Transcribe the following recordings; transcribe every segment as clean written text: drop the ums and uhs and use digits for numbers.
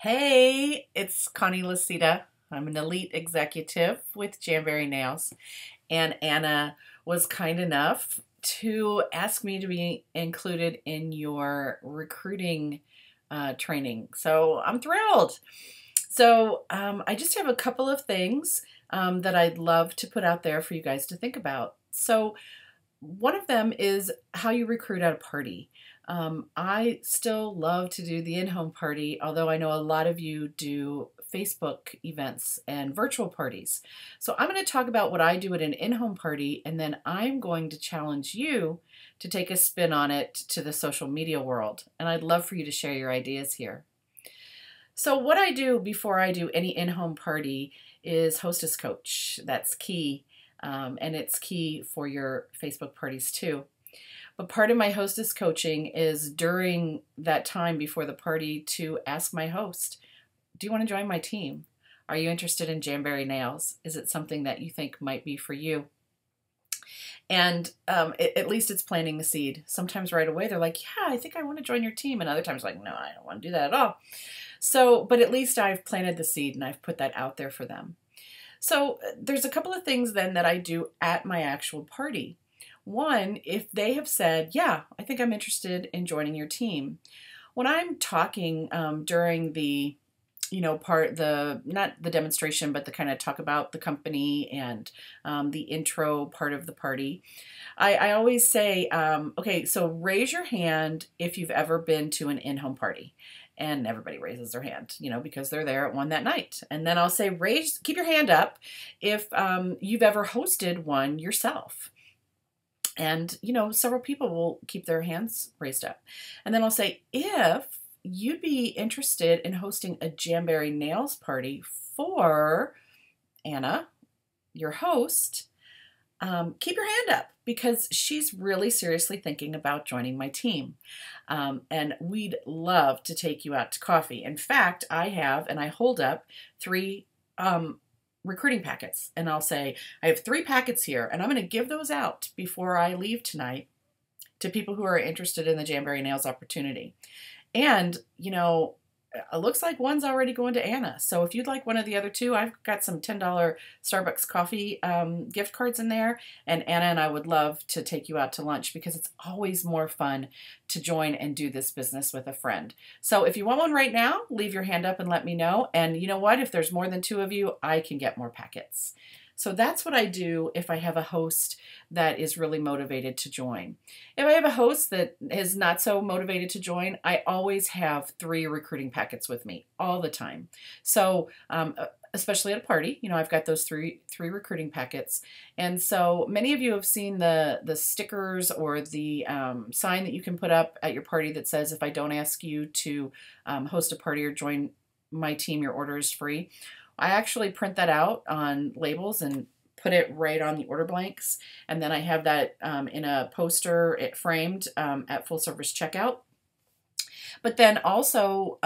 Hey, it's Connie Lucida. I'm an elite executive with Jamberry Nails, and Anna was kind enough to ask me to be included in your recruiting training. So I'm thrilled. I just have a couple of things that I'd love to put out there for you guys to think about. So one of them is how you recruit at a party. I still love to do the in-home party, although I know a lot of you do Facebook events and virtual parties. So I'm going to talk about what I do at an in-home party, and then I'm going to challenge you to take a spin on it to the social media world. And I'd love for you to share your ideas here. So what I do before I do any in-home party is hostess coach. That's key. And it's key for your Facebook parties too. But part of my hostess coaching is during that time before the party to ask my host, do you want to join my team? Are you interested in Jamberry Nails? Is it something that you think might be for you? And at least it's planting the seed. Sometimes right away they're like, yeah, I think I want to join your team. And other times like, no, I don't want to do that at all. So, but at least I've planted the seed and I've put that out there for them. So there's a couple of things then that I do at my actual party. One, if they have said, yeah, I think I'm interested in joining your team. When I'm talking during the, not the demonstration, but the kind of talk about the company and the intro part of the party, I always say, okay, so raise your hand if you've ever been to an in-home party. And everybody raises their hand, because they're there at one that night. And then I'll say, keep your hand up if you've ever hosted one yourself. And, several people will keep their hands raised up. And then I'll say, if you'd be interested in hosting a Jamberry Nails party for Anna, your host, keep your hand up because she's really seriously thinking about joining my team. And we'd love to take you out to coffee. In fact, I hold up 3 recruiting packets, and I'll say, I have 3 packets here, and I'm going to give those out before I leave tonight to people who are interested in the Jamberry Nails opportunity. And, it looks like one's already going to Anna. So if you'd like one of the other 2, I've got some $10 Starbucks coffee gift cards in there. And Anna and I would love to take you out to lunch because it's always more fun to join and do this business with a friend. So if you want one right now, leave your hand up and let me know. And you know what? If there's more than 2 of you, I can get more packets. So that's what I do if I have a host that is really motivated to join. If I have a host that is not so motivated to join, I always have 3 recruiting packets with me all the time. So especially at a party, I've got those three recruiting packets. And so many of you have seen the stickers or the sign that you can put up at your party that says, if I don't ask you to host a party or join my team, your order is free. I actually print that out on labels and put it right on the order blanks. And then I have that in a poster, framed at full service checkout. But then also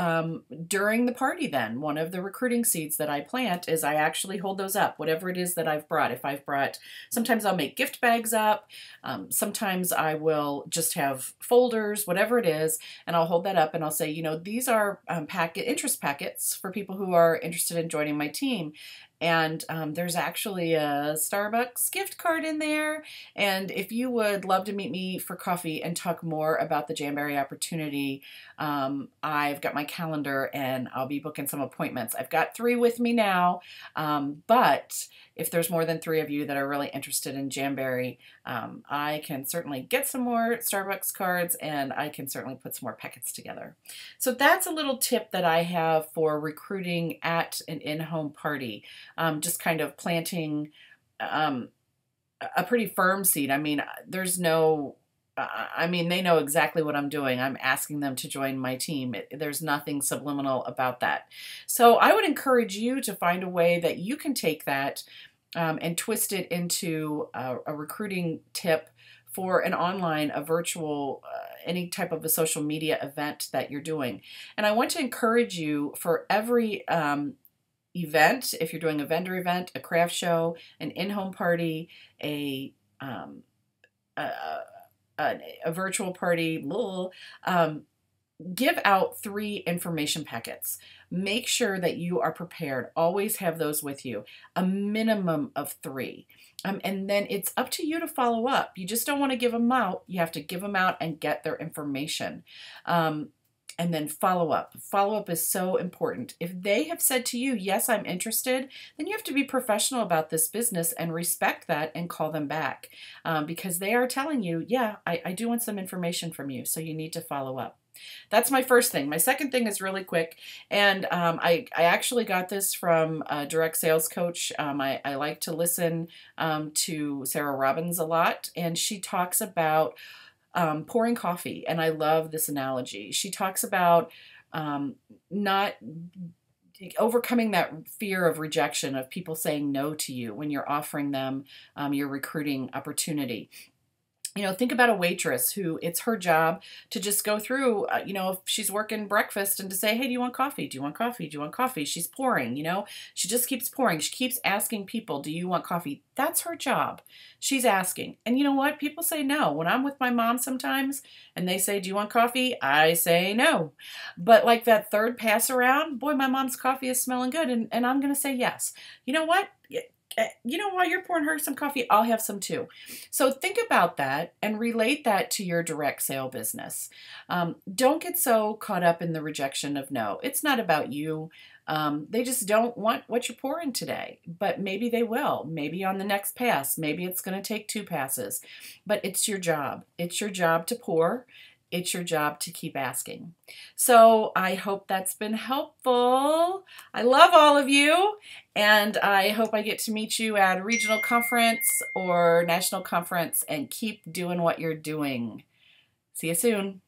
during the party then, one of the recruiting seeds that I plant is I actually hold those up, whatever it is that I've brought. If I've brought, sometimes I'll make gift bags up. Sometimes I will just have folders, whatever it is, and I'll hold that up and I'll say, these are interest packets for people who are interested in joining my team. And there's actually a Starbucks gift card in there. And if you would love to meet me for coffee and talk more about the Jamberry opportunity, I've got my calendar and I'll be booking some appointments. I've got 3 with me now, but if there's more than 3 of you that are really interested in Jamberry, I can certainly get some more Starbucks cards and I can certainly put some more packets together. So that's a little tip that I have for recruiting at an in-home party. Just kind of planting a pretty firm seed. I mean, they know exactly what I'm doing. I'm asking them to join my team. There's nothing subliminal about that. So I would encourage you to find a way that you can take that and twist it into a recruiting tip for an online, a virtual, any type of a social media event that you're doing. And I want to encourage you for every event, if you're doing a vendor event, a craft show, an in-home party, a virtual party, give out 3 information packets. Make sure that you are prepared. Always have those with you, a minimum of 3. And then it's up to you to follow up. You just don't want to give them out. You have to give them out and get their information. And then follow up. Follow up is so important. If they have said to you, yes, I'm interested, then you have to be professional about this business and respect that and call them back, because they are telling you, yeah, I do want some information from you, so you need to follow up. That's my first thing. My second thing is really quick, and I actually got this from a direct sales coach. I like to listen to Sarah Robbins a lot, and she talks about pouring coffee, and I love this analogy. She talks about not overcoming that fear of rejection, of people saying no to you when you're offering them your recruiting opportunity. You know, think about a waitress who it's her job to just go through, you know, if she's working breakfast and to say, hey, do you want coffee? Do you want coffee? Do you want coffee? She's pouring, you know, she just keeps pouring. She keeps asking people, do you want coffee? That's her job. She's asking. And you know what? People say no. When I'm with my mom sometimes and they say, do you want coffee? I say no. But like that third pass around, boy, my mom's coffee is smelling good. And I'm going to say yes. You know what? You know, while you're pouring her some coffee, I'll have some too. So think about that and relate that to your direct sale business. Don't get so caught up in the rejection of no. It's not about you. They just don't want what you're pouring today, but maybe they will. Maybe on the next pass. Maybe it's going to take 2 passes, but it's your job. It's your job to pour. It's your job to keep asking. So I hope that's been helpful. I love all of you, and I hope I get to meet you at a regional conference or national conference, and keep doing what you're doing. See you soon.